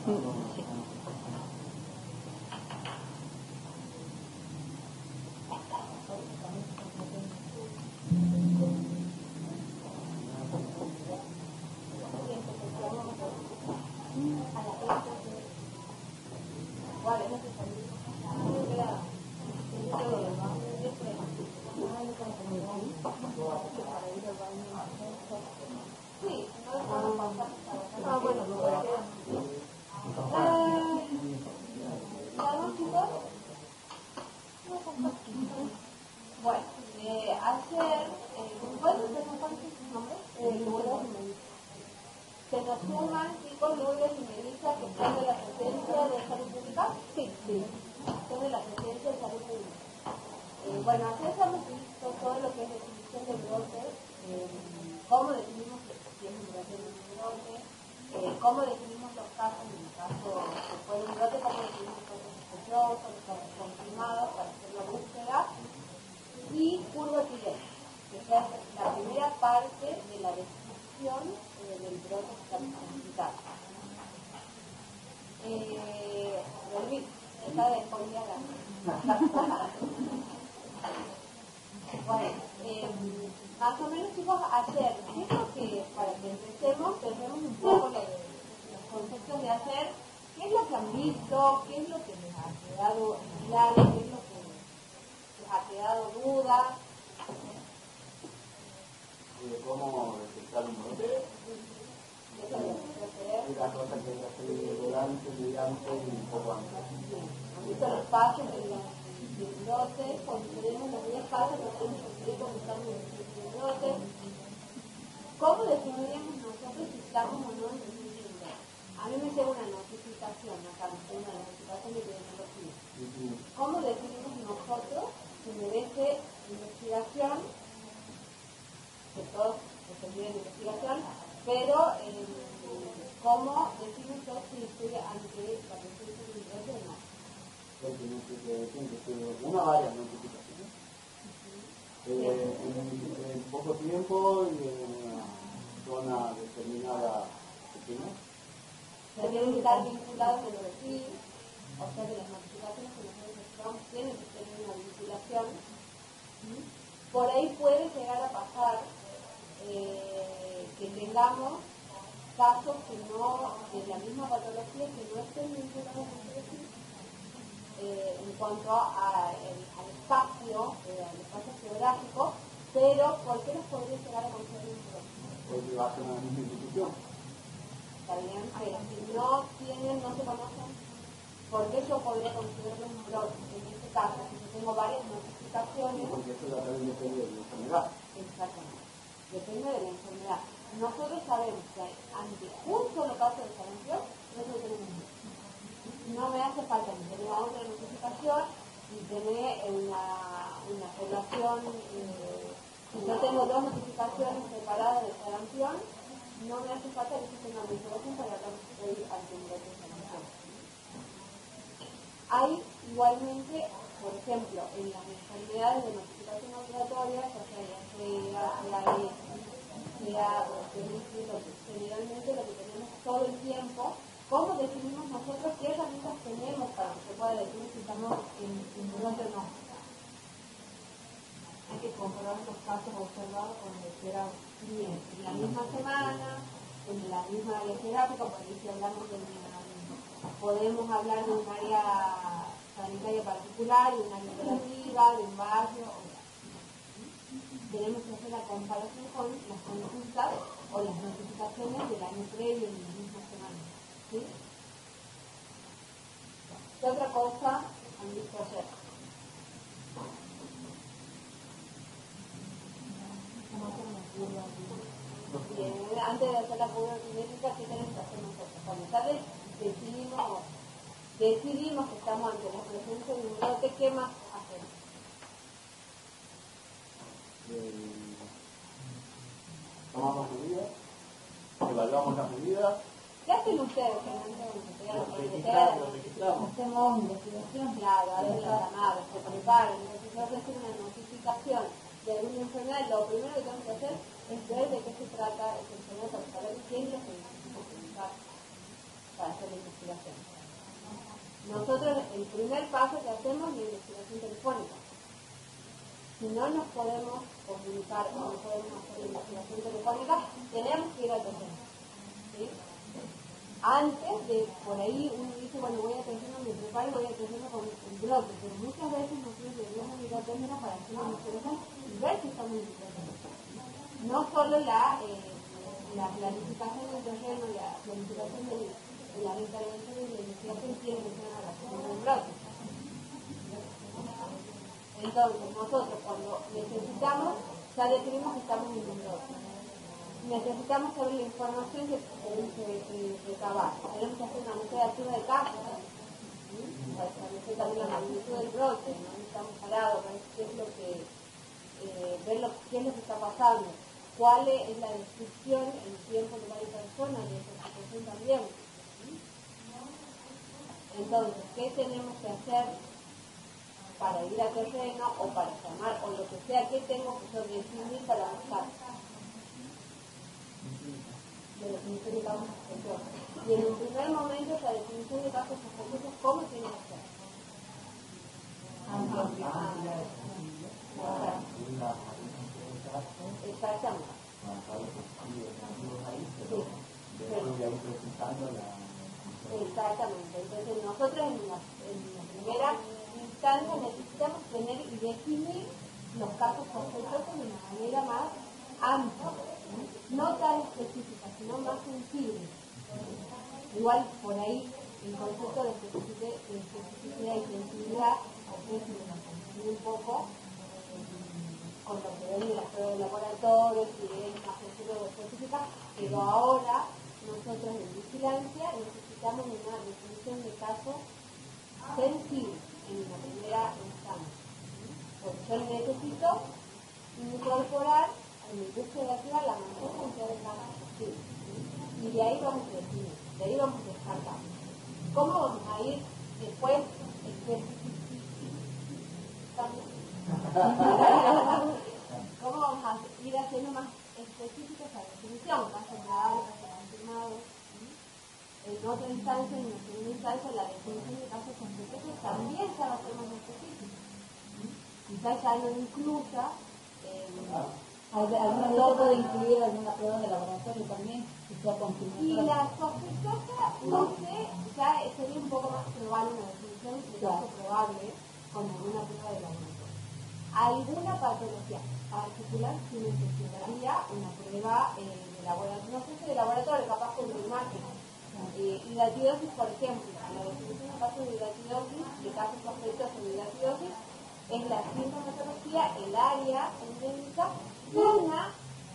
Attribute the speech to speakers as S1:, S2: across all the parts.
S1: Sí.
S2: ¿Se nos suman chicos Lourdes y Melissa que están de la presencia de salud pública? Sí, sí. Son de la presencia de salud pública. Bueno, así hemos visto todo lo que es definición de brote, cómo definimos si es un brote o no es un brote, cómo definimos los casos, en el caso que fue un brote, cómo definimos los casos sospechosos, los casos confirmados para hacer la búsqueda, y curva epidémica, que es la primera parte de la descripción del brote que estamos necesitando. Está de spoilear. Bueno, más o menos chicos, hacer, ¿qué es lo que, para que empecemos, tenemos un poco los conceptos de hacer, qué es lo que han visto, qué es lo que les ha quedado claro, qué es lo que les ha quedado duda.
S3: ¿Cómo detectar un brote? Y la cosa que es hacer durante, mediante y un poco antes.
S2: Han visto los pasos del brote, cuando tenemos los 10 pasos, los tenemos escritos buscando el brote. ¿Cómo definiríamos nosotros si estamos o no en el brote? A mí me llega una notificación, acá me llega una notificación de epidemiología. ¿Cómo definimos nosotros si merece investigación? Que todos definen investigación, pero ¿cómo defino yo si estoy ante la presencia de un brote o no?
S3: Tiene que ser una o varias notificaciones. En poco tiempo y en una zona determinada pequeña.
S2: Se deben estar vinculados en lo de sí, o sea que las notificaciones que nosotros necesitamos tienen que tener una vinculación. Por ahí puede llegar a pasar que tengamos casos que no, de la misma patología, que no estén vinculados entre sí en cuanto al espacio geográfico, pero ¿por qué nos podría llegar a conocer un brote?
S3: Porque va a ser una misma institución.
S2: Está bien, pero si no tienen, no se conocen, ¿por qué yo podría considerarlo un brote? En este caso, si yo tengo varias notificaciones.
S3: Porque eso también depende de la enfermedad.
S2: Exactamente. Depende de la enfermedad. Nosotros sabemos que ante un solo caso de sarampión, nosotros tenemos no me hace falta ni tener otra notificación, ni tener una población, si yo tengo dos notificaciones separadas de sarampión, no me hace falta que yo tenga una vinculación para hablar que estoy ante un brote de sarampión. Hay igualmente, por ejemplo, en las enfermedades de notificación obligatoria, o sea, generalmente lo que tenemos todo el tiempo, ¿cómo definimos nosotros qué herramientas tenemos para que se pueda decir si estamos en brote o no? Hay que comprobar los casos observados con lectura bien, en la misma semana, en la misma área geográfica, porque si hablamos de podemos hablar de un área sanitaria particular, de una área operativa, de un barrio. Tenemos que hacer la comparación con las consultas o las notificaciones del año previo en la misma semana. ¿Sí? ¿Qué otra cosa han visto hacer? Antes de hacer la curva epidémica, ¿qué tenemos que hacer nosotros? Cuando ya decidimos que estamos ante la presencia de un brote, ¿qué más hacemos?
S3: Tomamos medidas, evaluamos las medidas.
S2: ¿Qué hacen ustedes
S3: registramos.
S2: Hacemos investigación, claro, a ver la llamada, se preparan. Entonces, yo recibo una notificación de alguna enfermedad, lo primero que tengo que hacer es ver de qué se trata esa enfermedad para saber qué es lo que necesito preguntar. para hacer la investigación. Nosotros, el primer paso que hacemos es la investigación telefónica. Si no nos podemos comunicar o no podemos hacer la investigación telefónica, tenemos que ir al terreno. ¿Sí? Antes de, por ahí uno dice, bueno, voy a terreno, me preparo y voy a terreno con el brote, pero muchas veces nosotros debemos ir al terreno para hacer una investigación y ver si estamos en situación. No solo la planificación del terreno, la planificación de las intervenciones de la investigación tiene que ser una relación con el brote. Entonces, nosotros cuando necesitamos, ya definimos que estamos en un brote. Necesitamos saber la información que tenemos que recabar. Tenemos que hacer una muestra activa de casos, para establecer también la magnitud del brote, dónde estamos parados, ver qué es lo que, qué es lo que está pasando, cuál es la descripción, el tiempo que va a ir persona de esa situación también. Entonces, ¿qué tenemos que hacer para ir a terreno o para llamar o lo que sea? ¿Qué tengo que yo definir para avanzar? De definición de casos sospechosos. Y en un primer momento, esa definición de casos sospechosos, ¿cómo tiene que ser? Exactamente. Exactamente. Entonces nosotros en la primera instancia necesitamos tener y definir los casos sospechosos de una manera más amplia, no tan específica, sino más sensible. Igual por ahí el concepto de especificidad y sensibilidad a veces se nos confunde un poco con lo que ven en las pruebas de laboratorio, si es más sensible o específica, pero ahora nosotros en vigilancia necesitamos una definición de caso sensible en la primera instancia. Porque yo necesito incorporar en mi búsqueda activa la mayor cantidad de casos posible. Y de ahí vamos a definir, de ahí vamos a descartar. ¿Cómo vamos a ir después ¿Cómo vamos a ir haciendo más específicos la definición? Caso probable, caso confirmado. En otra instancia, en la segunda instancia, la definición de casos sospechosos también se va a hacer más específica. Quizás ya no incluya
S1: alguna vez puede incluir alguna prueba de laboratorio también que sea confirmada.
S2: y la sospechosa, no sé, ya sería un poco más probable una definición de caso probable con alguna prueba de laboratorio. Alguna patología particular sí necesitaría una prueba de laboratorio, no sé si de laboratorio, capaz con una imagen. Hidatidosis, por ejemplo, la definición de casos de hidatidosis, de casos sospechosos de hidatidosis, es la sintomatología, el área endémica, una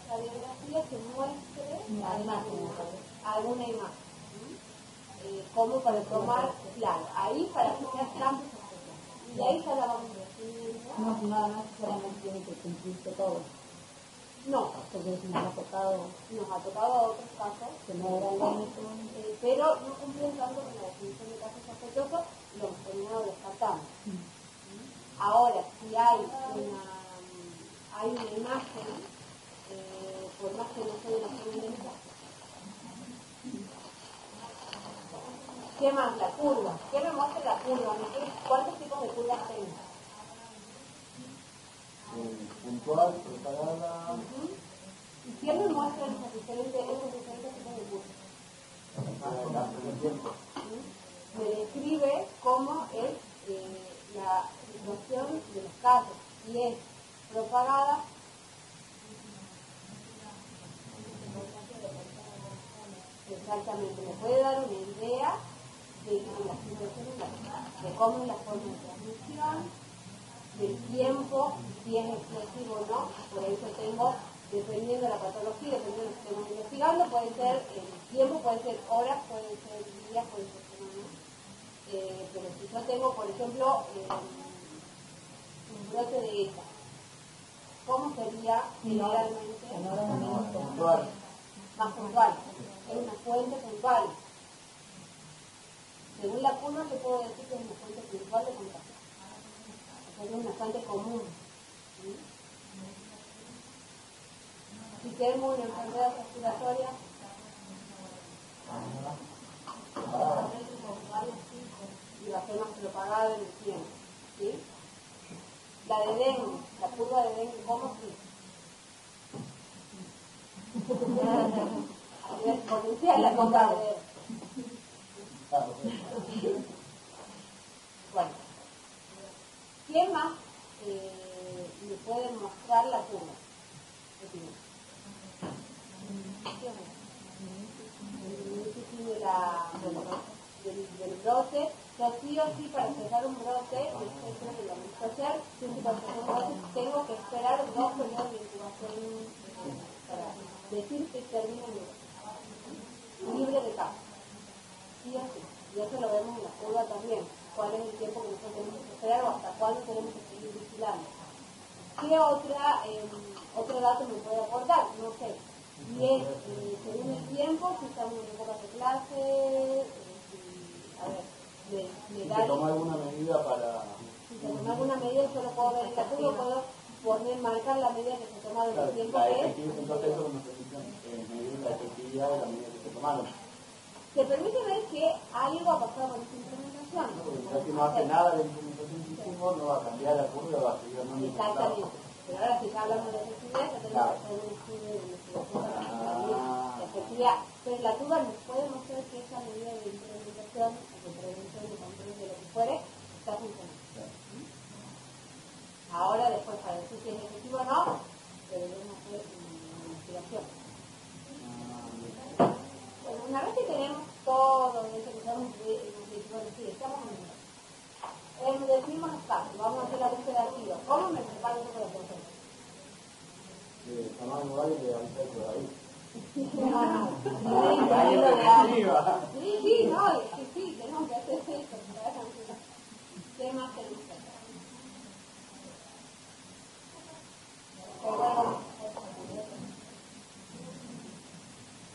S2: radiografía que muestre alguna imagen. Como para tomar, claro, ahí para que sea casos sospechosos. Y de ahí ya la vamos a definir.
S1: No, nada más solamente tiene que cumplirse todo.
S2: No,
S1: Porque si nos ha tocado
S2: otros casos
S1: que no era endémico,
S2: pero no cumplen tanto con la definición de casos sospechosos, lo hemos terminado descartando. Ahora, si hay una imagen, por más que no sea de la endémica, ¿qué más? La curva. ¿Qué me muestra la curva? ¿Cuántos tipos de curvas tengo?
S3: Puntual, preparada.
S2: ¿Y quién me muestra esos diferentes tipos de curvas? Me describe cómo es la situación de los casos, si es propagada, exactamente, me puede dar una idea de la situación, de cómo es la forma de transmisión, del tiempo, si es explosivo o no. Por eso tengo, dependiendo de la patología, dependiendo de lo que estemos investigando, puede ser el tiempo, puede ser horas, puede ser días, puede ser semanas. Pero si yo tengo, por ejemplo, un brote de ETA, ¿cómo sería generalmente?
S3: Puntual.
S2: Más puntual. Es una fuente puntual. Según la curva, yo puedo decir que es una fuente puntual de contagio. Es una fuente común. Si tengo una enfermedad respiratoria, y va a ser más propagada en el tiempo, ¿sí? La de dengue, la curva de dengue, ¿cómo sí? A nivel exponencial la curva de dengue. Bueno, ¿quién más me puede mostrar la curva? Del brote, yo sí o sí para cerrar un brote, etcétera, de la social, para cerrar un brote tengo que esperar 2 periodos de incubación para decir que termina libre de casos. Sí o sí. Y eso lo vemos en la curva también. ¿Cuál es el tiempo que nosotros tenemos que esperar o hasta cuándo tenemos que seguir vigilando? ¿Qué otro dato me puede aportar? No sé. Y es, según el tiempo, si estamos en épocas de clase,
S3: si se toma alguna medida para...
S2: Si se toma alguna medida, yo lo puedo ver en la curva, puedo marcar la medida que se ha tomado en el tiempo que es.
S3: Entonces eso nos permite medir la efectividad de la medida que se tomaron.
S2: Se permite ver que algo ha pasado con esta implementación.
S3: Si no hace nada de la implementación que hicimos, no va a cambiar la curva, va a seguir andando.
S2: Exactamente. Pero ahora si ya hablamos de efectividad, ya tenemos que hacer un estudio de investigación. Efectividad. Pero la curva nos puede mostrar que esa medida de implementación, de prevención, de control, de lo que fuere, está funcionando. Ahora después, para decir si es efectivo o no, deberíamos hacer una investigación. Bueno, una vez que tenemos todo eso que estamos estamos decimos espacio, vamos a hacer la búsqueda activa. ¿Cómo me preparo yo para el proceso?
S3: Tomar un vale que avisar por ahí.
S2: Sí, tenemos que hacer eso. ¿Qué más tenemos que hacer?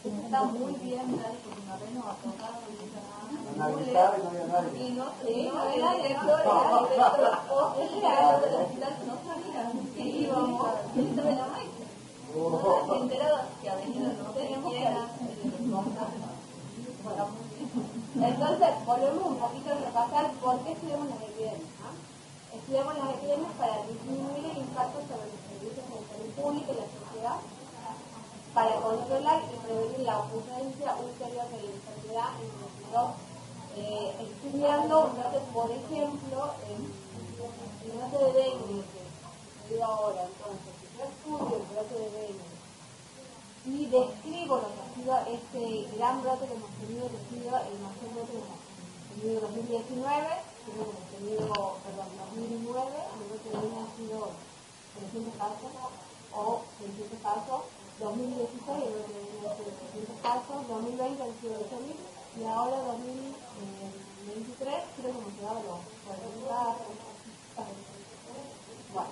S1: Está muy bien, Dani, porque una vez nos ha tocado
S3: Nadie sabe, no había nadie.
S1: y no era director, era director. Él era el del hospital, no sabía que íbamos, y se me llamó y se enteró que ha venido, no teníamos que
S2: Entonces, volvemos un poquito a repasar por qué estudiamos las epidemias. Estudiamos las epidemias para disminuir el impacto sobre los servicios de salud pública y la sociedad, para controlar y prevenir la ocurrencia ulterior de la enfermedad en nosotros, estudiando, por ejemplo, el brote de dengue, que digo ahora, entonces, si yo estudio el brote de dengue y describo lo que ha sido este gran brote que hemos tenido, que ha sido el mayor brote que hemos tenido en 2019, que hemos tenido, 2009, el brote de dengue ha sido 300 casos o 600 casos, 2016 el brote de dengue ha sido 300 casos, 2020 han sido 8.000 y ahora 2023 creo que hemos llegado a los 40 casos. Bueno,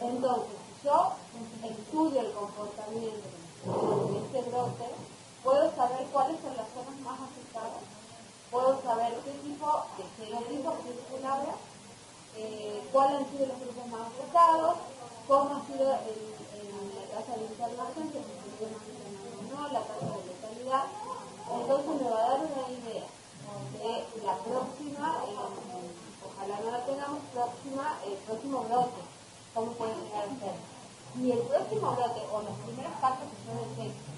S2: entonces, yo estudio el comportamiento de este brote, puedo saber cuáles son las zonas más afectadas, puedo saber qué tipo de serotipos circulares, cuáles han sido los grupos más afectados, cómo ha sido la tasa de internación, si se o no, la tasa de letalidad. Entonces me va a dar una idea de la próxima, ojalá no la tengamos, el próximo brote, cómo puede llegar a ser. Y el próximo brote, o los primeros casos que yo detecto,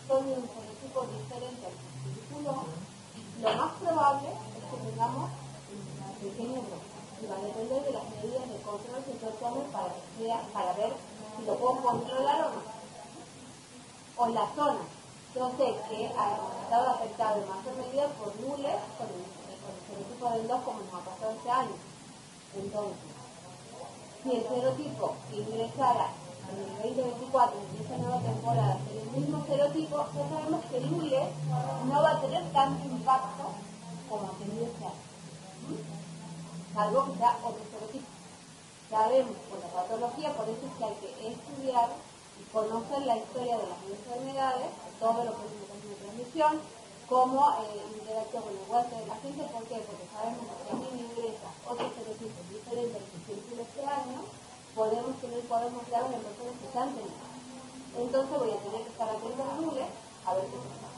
S2: son de un fenotipo diferente al círculo, lo más probable es que tengamos un pequeño brote. Y va a depender de las medidas de control que yo tome para ver si lo puedo controlar o no. O la zona. Yo sé que ha estado afectado en mayor medida por nules con el serotipo del 2 como nos ha pasado este año. Entonces, si el serotipo ingresara en el 2024, en esta nueva temporada, en el mismo serotipo, ya sabemos que el nules no va a tener tanto impacto como ha tenido este año. Salvo que sea otro serotipo. Sabemos por la patología, por eso es que hay que estudiar y conocer la historia de las enfermedades, todo lo que es mecanismo de transmisión, cómo interactúa con el huésped de la gente. ¿Por qué? Porque sabemos que si a mí me ingresa otro serotipo diferente al que circula este año, podemos graves en personas que ya han tenido. Entonces voy a tener que estar atento a los nules a ver qué pasa.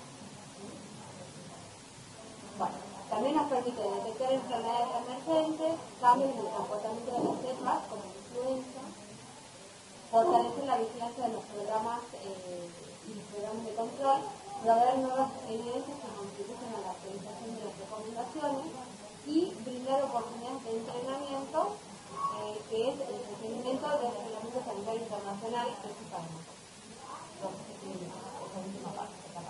S2: Bueno, también nos permite detectar enfermedades emergentes, cambios en el comportamiento de las cepas, como la influenza, fortalecer la vigilancia de los programas y los programas de control, lograr nuevas evidencias que contribuyen a la actualización de las recomendaciones y brindar oportunidades de entrenamiento, que es el cumplimiento del reglamento sanitario internacional en su país. Esa última parte, acá.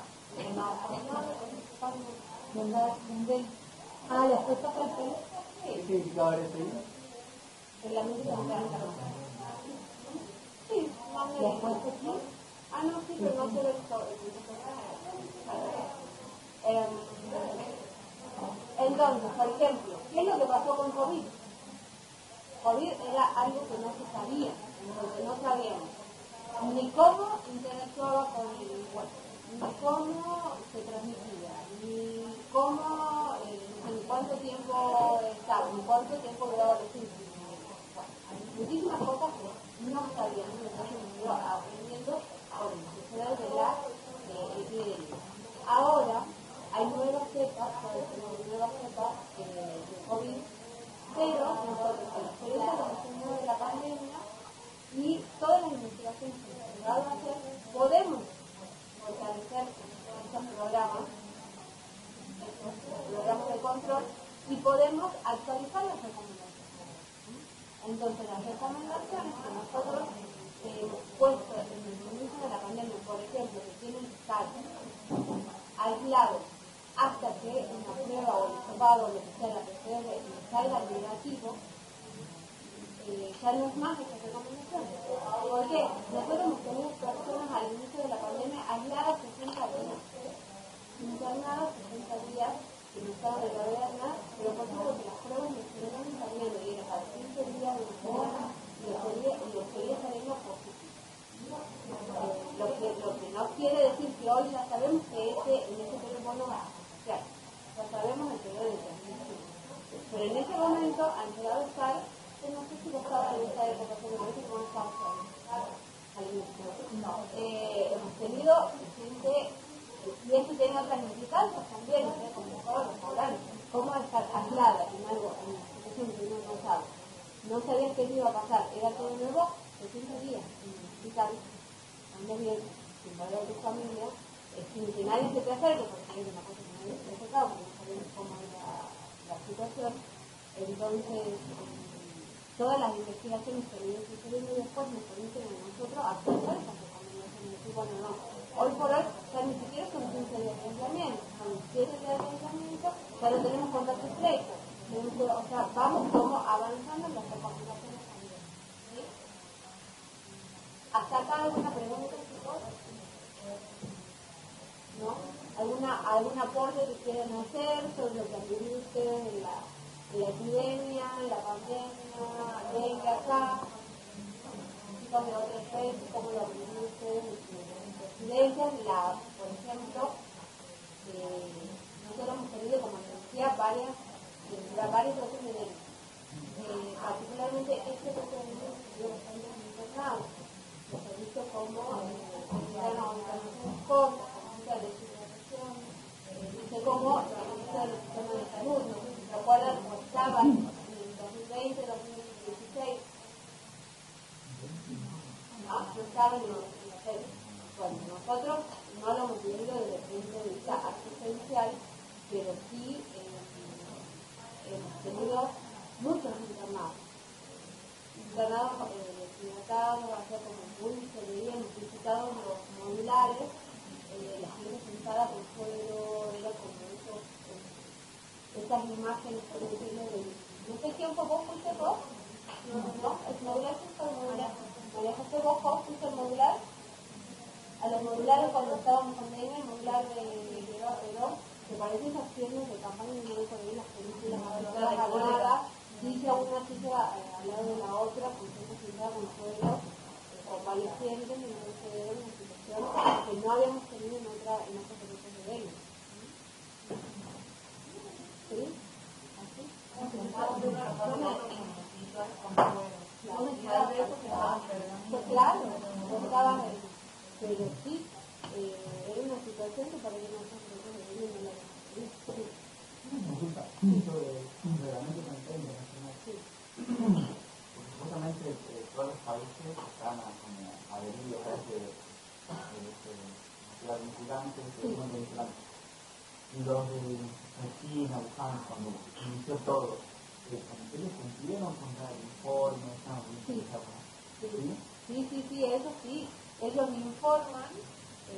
S1: Después toca el pelo.
S3: ¿Qué significaba ese ahí?
S2: Reglamento sanitario internacional. Sí,
S1: Después de aquí.
S2: no, sí, pero no se ve todo. Entonces, por ejemplo, ¿qué es lo que pasó con COVID? COVID era algo que no se sabía, porque no sabíamos ni cómo interactuaba con el cuerpo, ni cómo se transmitía, ni cómo, ni cuánto tiempo estaba, ni cuánto tiempo duraba los síntomas. Bueno, hay muchísimas cosas que no sabíamos, entonces hemos ido aprendiendo con el suceder de la epidemia. Ahora hay nuevas cepas, de COVID, pero nosotros con la experiencia que hemos tenido de la pandemia y todas las investigaciones que hemos llegado a hacer, podemos fortalecer estos programas de control y podemos actualizar las recomendaciones. Entonces las recomendaciones que nosotros hemos puesto en el inicio de la pandemia, por ejemplo, que tienen que estar aislados hasta que una prueba o el hisopado o lo que sea, la PCR salga negativo, ya no es más esa recomendación. ¿Por qué? Nosotros hemos tenido personas al inicio de la pandemia aisladas 60 días, internadas 60 días, que no estaban de gravedad nada, pero por ejemplo que las pruebas nos estuvieron saliendo y era cada 15 días de semana y los quería saliendo positivo. Lo que no quiere decir que hoy ya sabemos que en ese periodo no va a ser. Ya sabemos el periodo de transmisión. Pero en ese momento han llegado a estar, no sé si lo estaba en esta época, pero parece que no estamos al inicio. No. Hemos tenido gente, y esto tiene otras implicancias también, como todos los poblanos, cómo estar aislada en algo, en una situación que uno no sabe. No sabías qué iba a pasar, era todo nuevo, 60 días en el hospital, ando bien, sin ver a tu familia, sin que nadie se te acerque, porque es una cosa que nadie se te acercaba, porque no sabíamos cómo era la situación. Entonces, todas las investigaciones que vienen sucediendo después nos permiten a nosotros actualizar esas recomendaciones. Decir, bueno, no, hoy por hoy ya ni siquiera son 15 días de aislamiento, son 7 días de aislamiento, ya no tenemos contacto estrecho. O sea, vamos como avanzando en las recomendaciones también. ¿Sí? ¿Hasta acá alguna pregunta, chicos? ¿No? ¿Algún aporte que quieran hacer sobre lo que han vivido ustedes en la epidemia, la pandemia, venga acá, chicos de otras veces, cómo lo han vivido ustedes en sus residencias? Por ejemplo, nosotros hemos tenido, como les decía, varias situaciones de particularmente este procedimiento que estuvo bastante internado. Los he visto como una organización con mucha deshidratación, dice como el ministro del sistema de salud, ¿no? Lo cual estaba en 2020, 2016, no estaba en los 2016. Bueno, nosotros no lo hemos vivido desde el punto de vista asistencial, pero sí hemos tenido muchos internados deshidratados, hacia como muy se veía, hemos visitado los modulares, la gente sentada por suelo, era como esas imágenes, por decirlo, de no sé quién fue, vos fuiste vos, no, el modular fue el modular, María José, vos fuiste el modular, a los modulares cuando estábamos en el modular de que parece esas piernas de campaña y no por ahí las películas habladas, dice a una silla al lado de la otra, con gente sentada con suelo, convalecientes, y no se ve una situación que no habíamos tenido en otros servicios de ellos. ¿Sí? ¿Así? Pues claro, pero sí, era una situación que para que nosotros no la
S4: sobre un reglamento sanitario internacional. Porque supuestamente todos los países están como adheridos a ese vinculante, y los de China, Wuhan, cuando inició todo, ellos cumplieron con el informe, estaban
S2: Sí, eso sí. Ellos informan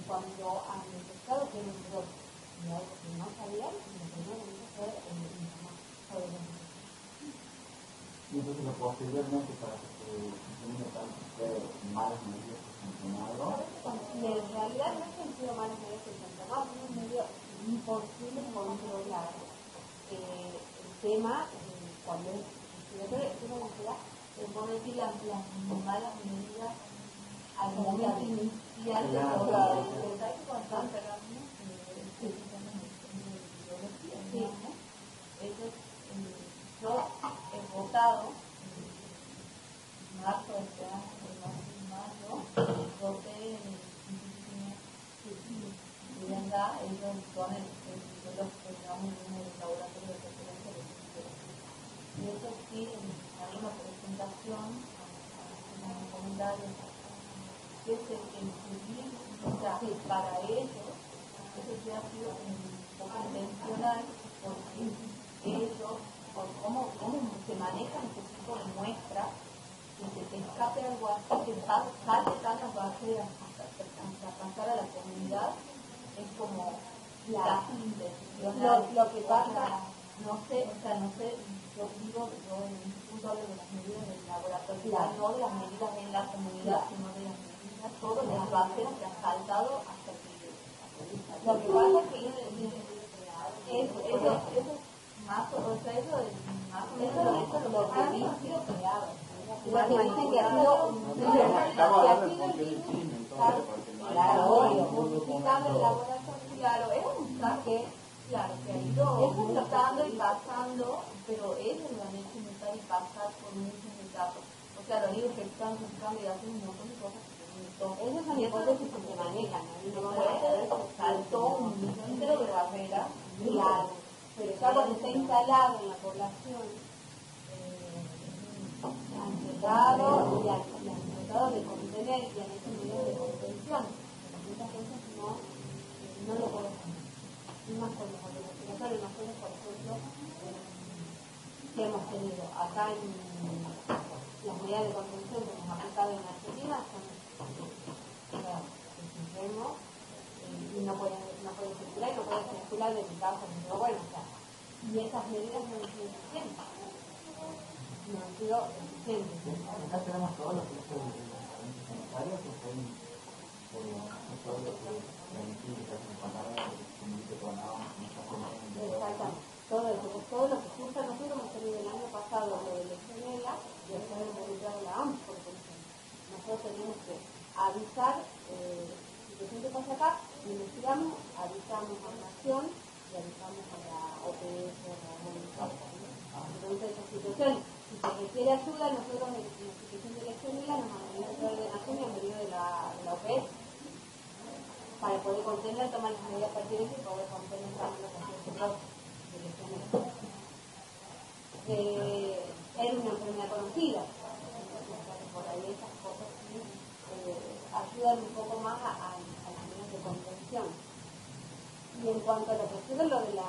S2: cuando han empezado que tienen brotes. Y algo que no sabían, lo primero que fue informar sobre los brotes.
S4: Y entonces posteriormente para que se implemente malas medidas que se han tomado.
S2: Y en realidad no es que han sido malas medidas que se han tomado, es medio imposible controlar el tema cuando es
S1: por decir las malas medidas al momento inicial de todo yo he votado en marzo de este año, voté en vivienda, ellos son los que llamamos el laboratorio de referencia de y eso sí, hay una presentación a los comentarios que se incluye, o sea, para ellos, eso sí ha sido un poco intencional, porque ellos, por cómo se manejan este tipo de muestras, que se te escape algo así, que sale tantas barreras hasta pasar a la comunidad, es como casi intencional.
S2: Lo que pasa,
S1: no sé, yo digo, yo en un punto hablo de las medidas del laboratorio, no de las medidas en la comunidad, sino de las medidas, todas las barreras que han saltado hasta que
S2: lo que pasa es que
S1: eso más, o sea, eso es más o menos lo que ha sido creado.
S2: Igual que dicen que ha sido
S3: Estamos hablando de cualquier chisme, entonces, porque no hay
S2: claro,
S3: nada.
S2: multiplicando el laboratorio,
S1: Claro, es un saque, claro, que ha ido mutando y pasando, pero ellos lo han hecho mutar y pasar por muchas etapas. O sea, lo digo que están buscando y hacen un montón de cosas que
S2: esas son hipótesis que se manejan.
S1: Saltó un millón entero de barreras,
S2: claro, pero ya cuando está instalado en la población, han llegado y han tratado de contener y han hecho medidas de contención. Muchas veces no lo pueden hacer. Y más con los respiratorios, nosotros, por ejemplo, que hemos tenido acá en las medidas de contención que hemos aplicado en Argentina son enfermos y no pueden circular y no pueden circular de mi casa, pero bueno, o sea, y esas medidas no han sido suficientes. No han sido suficientes.
S4: Acá tenemos todos los procesos de tratamiento sanitario que son todos los que permiten que se compararan con el que tomábamos muchas cosas.
S2: Todo lo que justo nosotros hemos tenido el año pasado lo de legionela y después hemos involucrado la OMS, por ejemplo. Nosotros tenemos que avisar, si te sientes pasa acá, investigamos, avisamos a Nación y avisamos a la OPS, a la OMS. Entonces, esa situación, si se requiere ayuda, nosotros en la situación de legionela nos han venido de Nación y han venido de la OPS para poder contener, tomar las medidas pertinentes y poder contener también los pacientes de legionela. Era una enfermedad conocida, por ahí esas cosas sí ayudan un poco más a las medidas de contención. Y en cuanto a lo que es lo de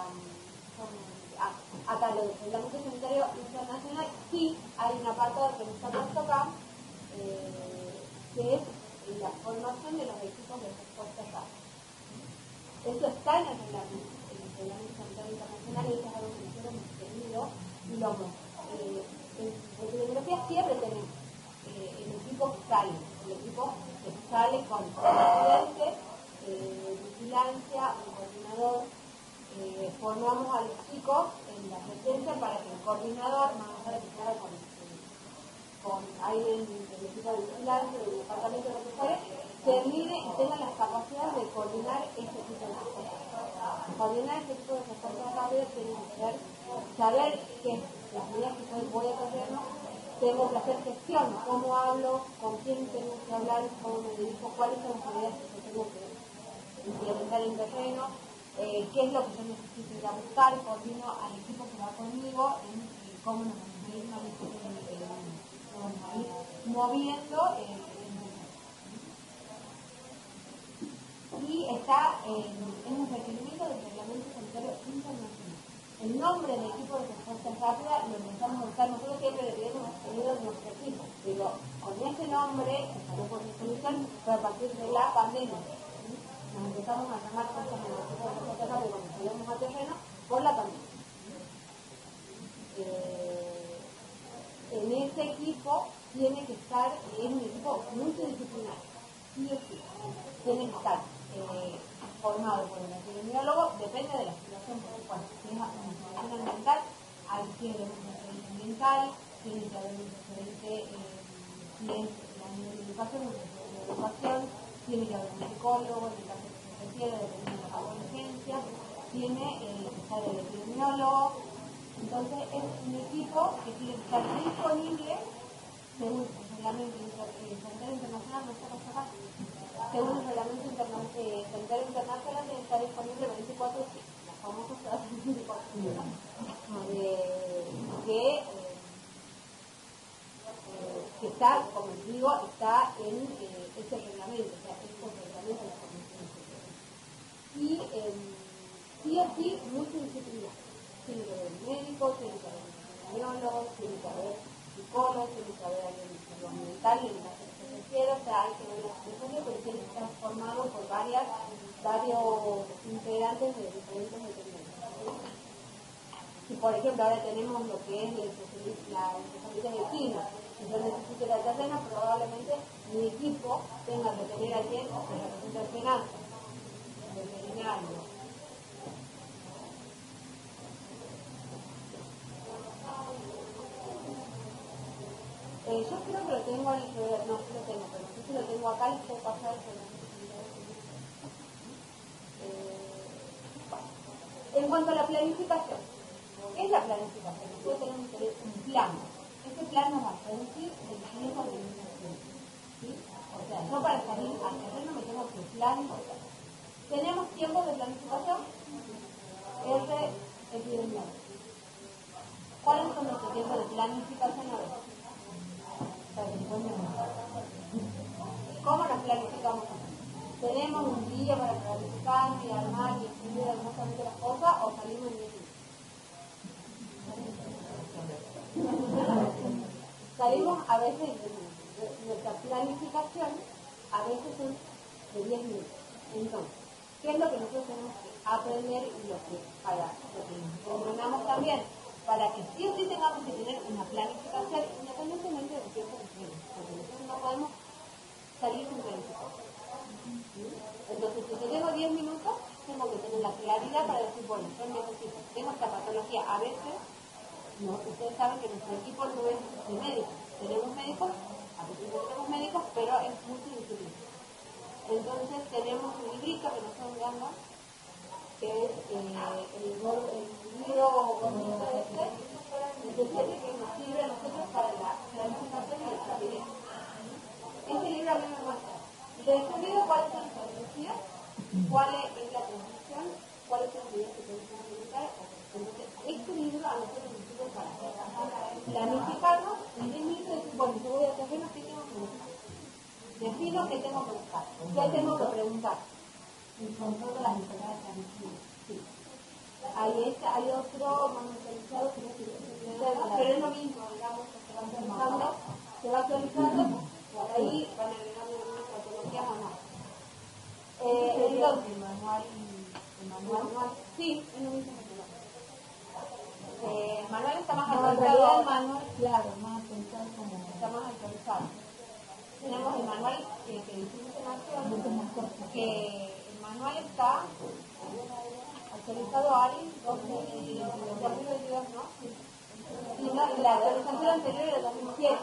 S2: acá lo del reglamento sanitario internacional, sí hay una parte que nos está puesto acá, que es la formación de los equipos de respuesta rápida. Eso está en el reglamento sanitario internacional y eso es algo que nosotros hemos tenido y lo hemos. En epidemiología siempre tenemos el equipo que sale con presidente, vigilancia, un coordinador. Formamos a los chicos en la presencia para que el coordinador, más allá de que sea con alguien del equipo de vigilancia, del departamento de lo que fuere, termine y tenga las capacidades de coordinar este tipo de cosas. Coordinar este tipo de respuestas rápidas tiene que saber que las medidas que voy a hacerlo, tengo que hacer gestión, cómo hablo, con quién tengo que hablar, cómo me dirijo, cuáles son las medidas que tengo que implementar en terreno. qué es lo que yo necesito ir a buscar, coordino al equipo que va conmigo en cómo nos vamos a ir moviendo y está en un requerimiento del reglamento sanitario internacional. El nombre del equipo de respuesta rápida lo empezamos a buscar, nosotros siempre le hemos tenido en nuestro equipo, pero con ese nombre salió por resolución, pero a partir de la pandemia nos empezamos a llamar cosas de los equipos de respuesta rápida cuando salimos a terreno por la pandemia. En ese equipo tiene que estar, es un equipo multidisciplinario, sí o sí, tiene que estar formado por un epidemiólogo, depende de la situación, por supuesto. Si es una situación ambiental, hay que haber un referente ambiental, tiene que haber un referente, si es la nivel de educación, un referente de educación, tiene que haber un psicólogo, en el caso que se requiere, dependiendo de la urgencia, tiene que estar el epidemiólogo. Entonces es un equipo que tiene que estar disponible según el reglamento sanitario internacional, no está acá, según el reglamento sanitario internacional debe estar disponible 24/7, las famosas 24/7, que está, como les digo, está en ese reglamento, o sea, es por reglamento de la Comisión Europea. Y sí o sí, multidisciplinario. Tiene que haber médicos, tiene que haber epidemiólogos, tiene que haber psicólogos, tiene que haber alguien de salud ambiental, en el caso que se refiere, o sea, hay que ver las situaciones, pero tiene que estar formado por varios integrantes de diferentes dependencias. Si, por ejemplo, ahora tenemos lo que es la especialidad de quino, si yo necesito ir al terreno, probablemente mi equipo tenga que tener a alguien que represente al finanzas, veterinario. Yo creo que lo tengo no lo tengo, pero no sé si lo tengo acá, les puedo pasar en cuanto a la planificación, ¿qué es la planificación? Nosotros tenemos que tener un plan. Ese plan nos va a reducir el riesgo de inundación. ¿Sí? O sea, yo para salir al terreno me tengo que planificar. ¿Tenemos tiempo de planificación? Epidemiológico. ¿Cuáles son nuestros tiempos de planificación a veces? ¿Cómo nos planificamos? ¿Tenemos un día para planificar y armar y escribir hermosamente las cosas o salimos en 10 minutos? Salimos a veces de nuestra planificación, a veces son de 10 minutos. Entonces, ¿qué es lo que nosotros tenemos que aprender y lo que entrenamos también? Para que sí o sí tengamos que tener una planificación independientemente del tiempo que tenemos, porque nosotros no podemos salir sin planificación. Entonces, si yo tengo 10 minutos, tengo que tener la claridad para decir, bueno, yo necesito, tengo esta patología, a veces, no, ustedes saben que nuestro equipo no es de médicos, tenemos médicos, a veces no tenemos médicos, pero es multidisciplinario. Entonces, tenemos un librito que nos están dando, que es el libro bonito que nos sirve a nosotros para la planificación y la rapidez. Este libro a mí me muestra definido cuáles son las patologías, cuál es la condición, cuáles son las medidas que tenemos que implementar. Entonces, este libro a nosotros nos sirve para planificarnos y decir, bueno, yo voy a hacer menos, ¿qué tengo que buscar? Defino qué tengo que buscar, qué tengo que preguntar. Y con todas las enfermedades transmisibles. Sí. Hay otro monitorizado que no sirve, pero es lo mismo, digamos, se va actualizando, por ahí van agregando algunas patologías o no. El manual, sí, es lo mismo que el manual está más actualizado.
S1: El manual, claro, más pensado como
S2: está más actualizado. Tenemos el manual que dice Nación, que el manual está actualizado al 2022, ¿no? Y la actualización anterior era 2007.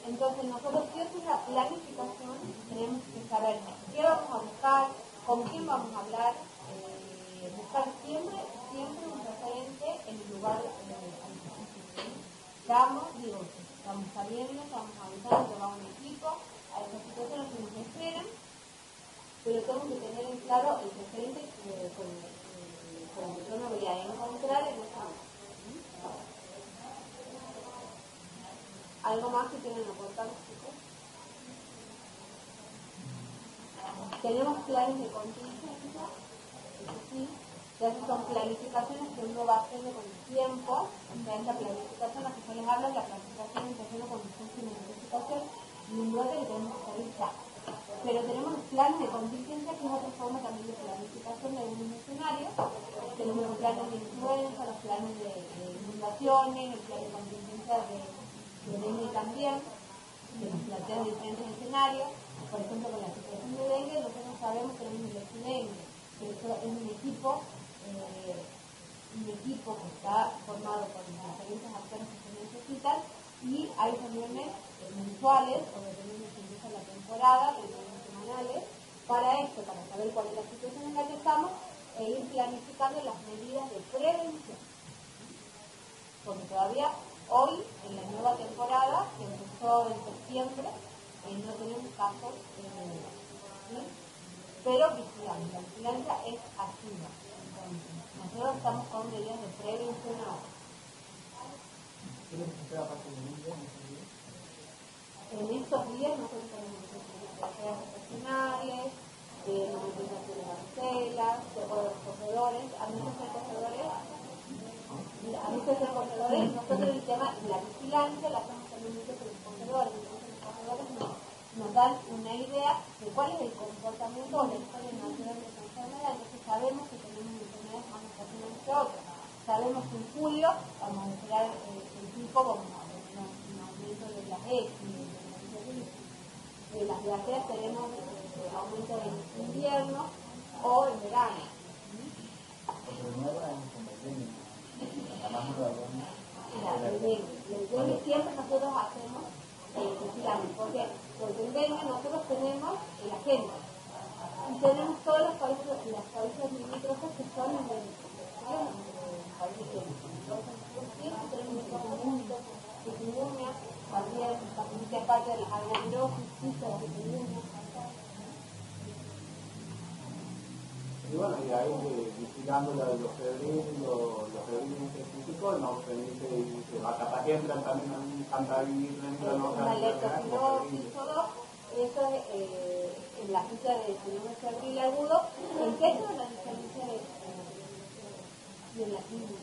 S2: Entonces nosotros, si es una planificación, tenemos que saber qué vamos a buscar, con quién vamos a hablar, buscar siempre un referente en el lugar estamos saliendo, estamos avisando que va un equipo a esas situaciones que nos esperan pero tengo que tener en claro el referente con el que yo me voy a encontrar en ese momento. ¿Algo más que quieren aportar, chicos? Tenemos planes de contingencia, eso sí, ya son planificaciones que uno va haciendo con el tiempo, o sea, esta planificación, la que yo les hablo, la planificación está haciendo con muchísima planificación, y un lugar que tenemos que salir ya. Pero tenemos los planes de contingencia, que es otra forma también de planificación de un escenario. Tenemos los planes de influenza, los planes de inundaciones, el plan de contingencia de dengue también, que nos plantean diferentes escenarios. Por ejemplo, con la situación de dengue, nosotros sabemos que tenemos el dengue, que eso es un equipo que está formado por los diferentes actores que se necesitan, y hay reuniones mensuales o reuniones que empiezan la temporada, reuniones semanales, para esto, para saber cuál es la situación en la que estamos e ir planificando las medidas de prevención. Porque todavía hoy, en la nueva temporada, que empezó en septiembre, no tenemos casos ¿sí? Pero vigilamos, la vigilancia es activa. Entonces, nosotros estamos con medidas de prevención ahora. En estos días nosotros tenemos actividades profesionales, movilización de parcelas, de los corredores, a mí nosotros el tema de la vigilancia la hacemos también mucho con los corredores. Entonces los corredores nos dan una idea de cuál es el comportamiento o la historia natural de esa enfermedad. Entonces sabemos que tenemos enfermedades más estacionales que otras. Sabemos que en julio vamos a esperar el pico, vamos a ver un aumento de las X, de las diarreas tenemos aumento en invierno o en verano. El dengue siempre nosotros hacemos vigilamos, porque el dengue nosotros tenemos el agente y tenemos todas las países limítrofes que son en el países entonces siempre tenemos chikungunya, también que es parte de las arbovirosis, chikungunya.
S3: Y bueno, y ahí vigilando los febriles específicos nos permite que hasta que entran también a vivir dentro de los
S2: la leptospirosis, todo eso en la ficha de síndrome febril agudo, ¿en qué es la diferencia de la clínica?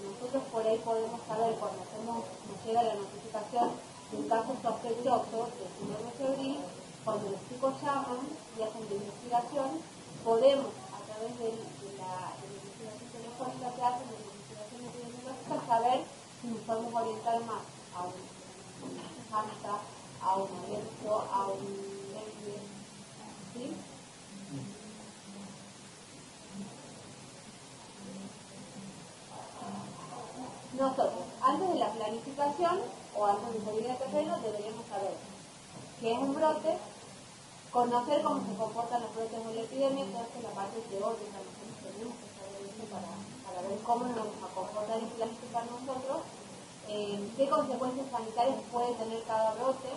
S2: Nosotros por ahí podemos saber cuando nos llega la notificación de un caso sospechoso de síndrome febril. Cuando los chicos llaman y hacen la investigación, podemos, a través de la investigación telefónica que hacen, de la investigación epidemiológica, saber si nos podemos orientar más a un HANSA, a un alerto, a un dengue, ¿sí? Nosotros, antes de la planificación o antes de salir de terreno, deberíamos saber qué es un brote, conocer cómo se comportan los brotes en la epidemia, entonces la parte teórica, nosotros tenemos que saber eso para ver cómo nos vamos a comportar y planificar nosotros, qué consecuencias sanitarias puede tener cada brote,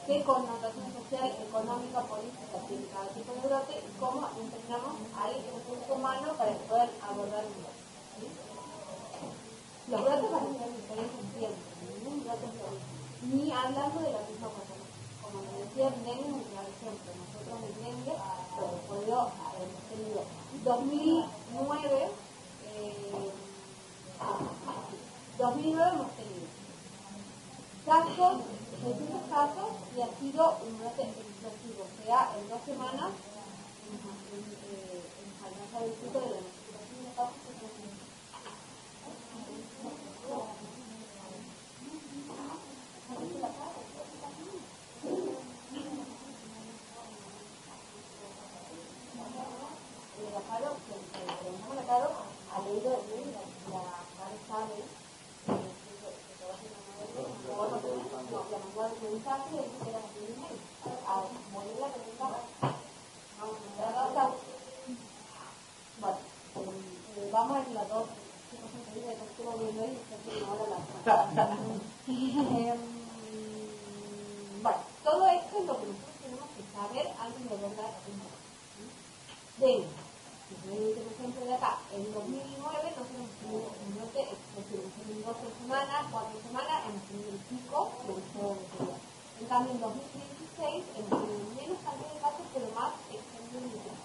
S2: qué connotación social, económica, política tiene cada tipo de brote y cómo entrenamos al recurso humano para poder abordar un brote. ¿Sí? Los brotes van a ser diferentes siempre, ningún brote es lo mismo, ni hablando de la misma cosa. Como me decía, el dengue es un claro ejemplo. Nosotros el dengue hemos tenido 2009 hemos tenido casos, 600 casos y ha sido un brote explosivo. O sea, en 2 semanas hemos alcanzado el pico de la notificación de casos explosivos. Ha leído la sabe la mandó el mensaje y dice que era la primera a morir la pregunta. Bueno, vamos a ver las dos cosas que estuvo viendo ahí y ahora bueno, todo esto es lo que nosotros tenemos que saber antes dengue. Si me doy un ejemplo de acá, en 2009 nosotros tuvimos un brote, es decir, en 12 semanas, 4 semanas, hemos tenido el pico del estado de seguridad. En cambio, en 2016 hemos tenido menos cantidad de casos, pero más extendido el tiempo.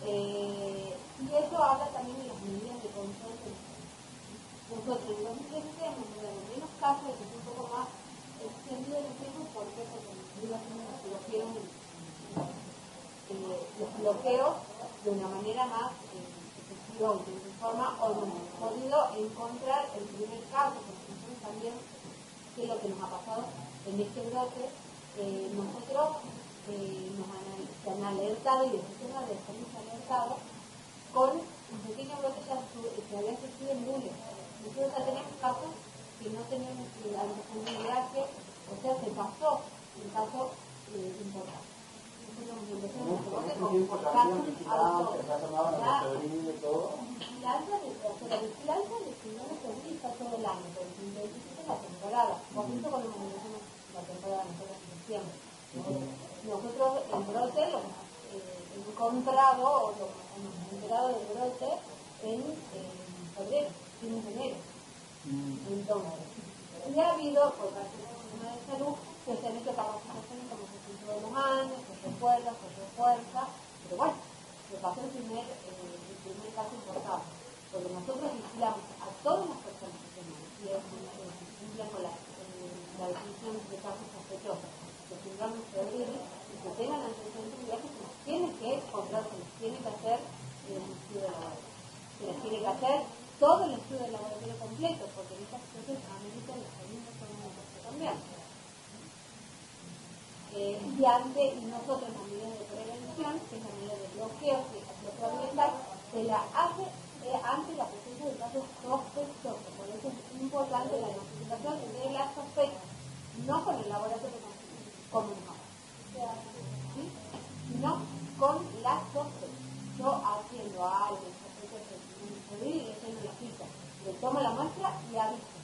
S2: Y eso habla también de las medidas de control del nosotros en 2016 hemos tenido menos casos, que es un poco más extendido en el tiempo. ¿Por qué? Porque los bloqueos de una manera más efectiva o de forma, o hemos podido encontrar el primer caso, porque nosotros también, que es lo que nos ha pasado en este brote, nosotros se han alertado y el sistema de salud se ha alertado con un pequeño brote que había surgido en lunes. Nosotros ya tenemos casos que no teníamos la disponibilidad, o sea, se pasó un caso importante.
S3: Nosotros en tiempo también vigilancia, se ha tomado la febril y todo.
S2: La vigilancia de señores febril está todo el año, pero el 2017 es la temporada. Por eso cuando nos decimos la temporada, nosotros en septiembre. Nosotros el brote lo hemos encontrado, o lo hemos enterado del brote en febrero, fines de enero. Entonces, y ha habido, por parte del sistema de salud, que se han hecho capacitaciones como se hizo de los años, que refuerza, pero bueno, se pasó el primer caso importante, porque nosotros vigilamos a todas las personas que tenemos, y es cumplan con la definición de casos sospechosos, que tengamos febril y que tengan antecedentes de viajes, se les tiene que controlar, se les tiene que hacer el estudio de laboratorio, se les tiene que hacer todo el estudio del laboratorio completo, porque en estas cosas ameritan los alumnos con una cosa también. Y nosotros en la medida de prevención, que es la medida de bloqueo, que es la bloqueo ambiental, se la hace ante la presencia de casos sospechosos. Por eso es importante la notificación de las sospechas, no con el laboratorio comunitario, ¿sí? Sino con las sospechas. Yo haciendo algo, y le tengo la cita, le tomo la muestra y aviso.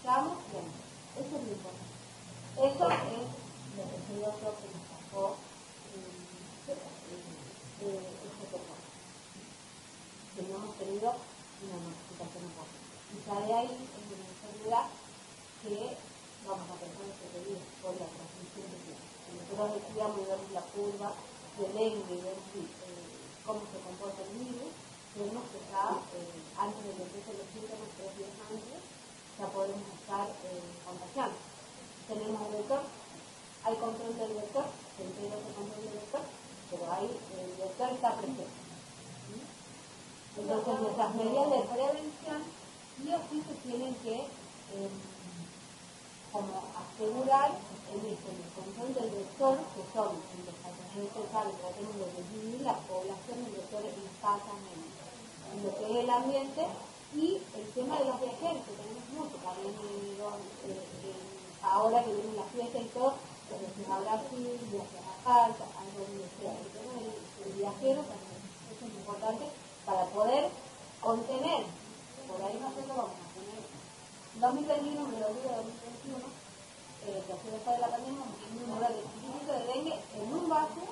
S2: Estamos bien. Eso es lo importante. Eso es lo que creo que nos pasó este periodo. Que no hemos tenido una notificación importante. Quizá de ahí es una enfermedad que vamos a pensar en prevenir por la transmisión de virus. Nosotros estudiamos y vemos la curva de dengue y ver cómo se comporta el virus. Tenemos que estar, antes de que empiecen los síntomas, 3 días antes, ya podemos estar contagiando. Tenemos un vector, hay control del vector, se entiende el control del vector, pero el vector está presente. ¿Sí? Entonces, nuestras medidas de prevención sí o sí se tienen que como asegurar en el control del vector, que son los pacientes saben, tratemos de disminuir la población de vectores en casas, en lo que es el ambiente, y el tema de los viajeros, que tenemos mucho, también ahora que viene la fiesta y todo, que se habla así, viajes a Jalta, algo donde sea, el tema del viajero también, eso es importante para poder contener, por ahí nosotros vamos a tener 2021, me lo digo, 2021, que así después de la pandemia, un número de chiquitito de dengue en un vaso,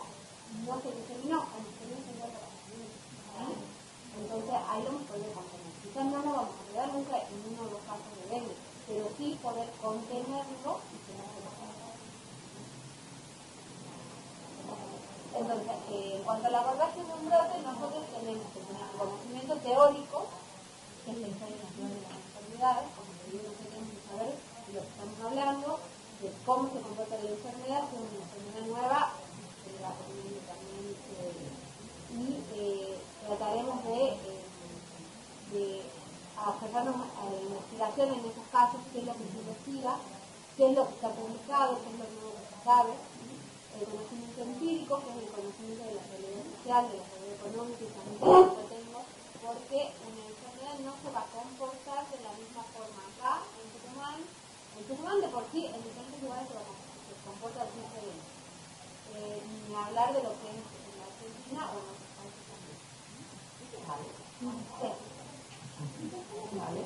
S2: no se determinó, entonces ahí lo hemos podido contener. Quizás no nos vamos a quedar nunca en uno de los casos de dengue, pero sí poder contenerlo y que no se lo haga. Entonces, en cuanto al abordaje de un brote, nosotros tenemos que tener conocimiento teórico, que es la historia nacional de las enfermedades, como te digo, nosotros tenemos que saber de lo que estamos hablando, de cómo se comporta la enfermedad, si es una enfermedad nueva, y trataremos de acercarnos a la investigación en esos casos, qué es lo que se investiga, qué es lo que está publicado, qué es lo nuevo que se sabe, el conocimiento empírico, que es el conocimiento de la realidad social, de la realidad económica y sanitaria que tenemos, porque una enfermedad no se va a comportar de la misma forma acá, en Tucumán de por sí, en diferentes lugares se comporta diferente. Ni hablar de lo que es en la Argentina o en otros países también. ¿Eso es algo? Sí. ¿Vale?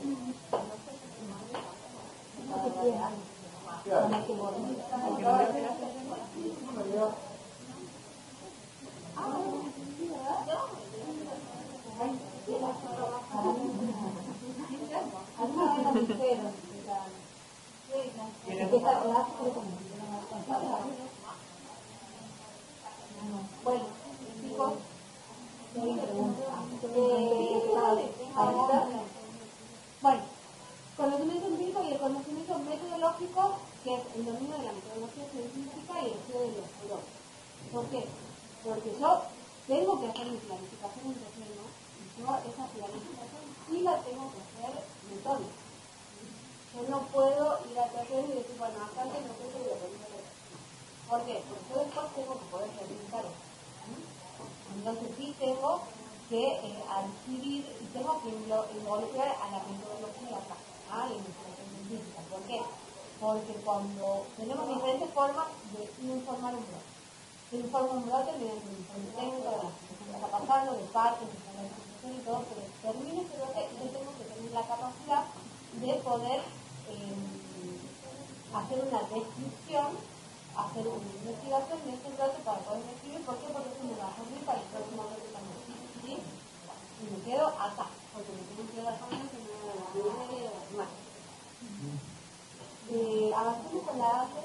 S2: yo tengo que hacer mi planificación de terreno, y yo esa planificación sí la tengo que hacer metódica. Yo no puedo ir a terreno y decir, bueno, acá que no sé qué voy a poner. ¿Por qué? Porque yo después tengo que poder realizar eso. Entonces sí tengo que adquirir y tengo que involucrar a la metodología acá, a la investigación científica. ¿Por qué? Porque cuando tenemos diferentes formas de informar un brote. Se informa un brote mediante un informe técnico de lo que está pasando, de partes, de la institución y todo, pero termina ese brote y yo tengo que tener la capacidad de poder hacer una descripción, hacer una investigación de ese brote para poder describir. ¿Por qué? Porque eso me va a servir para el próximo brote también. ¿Sí? Y me quedo acá, porque me tengo que dar cuenta que no me da más. Avancemos con la base,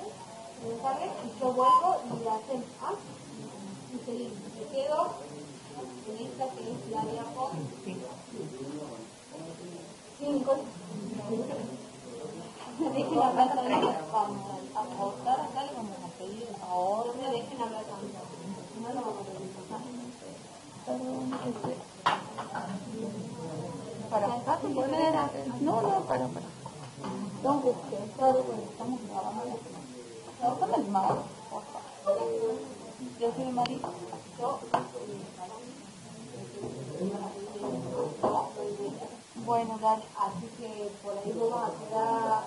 S2: y yo vuelvo y la hacemos. Y seguimos. Me quedo en esta que es la diapo 5. Dejen hablar también, vamos a votar acá, le vamos a pedir ahora, me dejen hablar también. No lo vamos a pedir.
S1: Para acá se puede. No, para. Entonces, estamos grabando. Trabajando el mar, por favor. Yo soy María.
S2: Bueno, dale, así que por ahí vamos a quedar.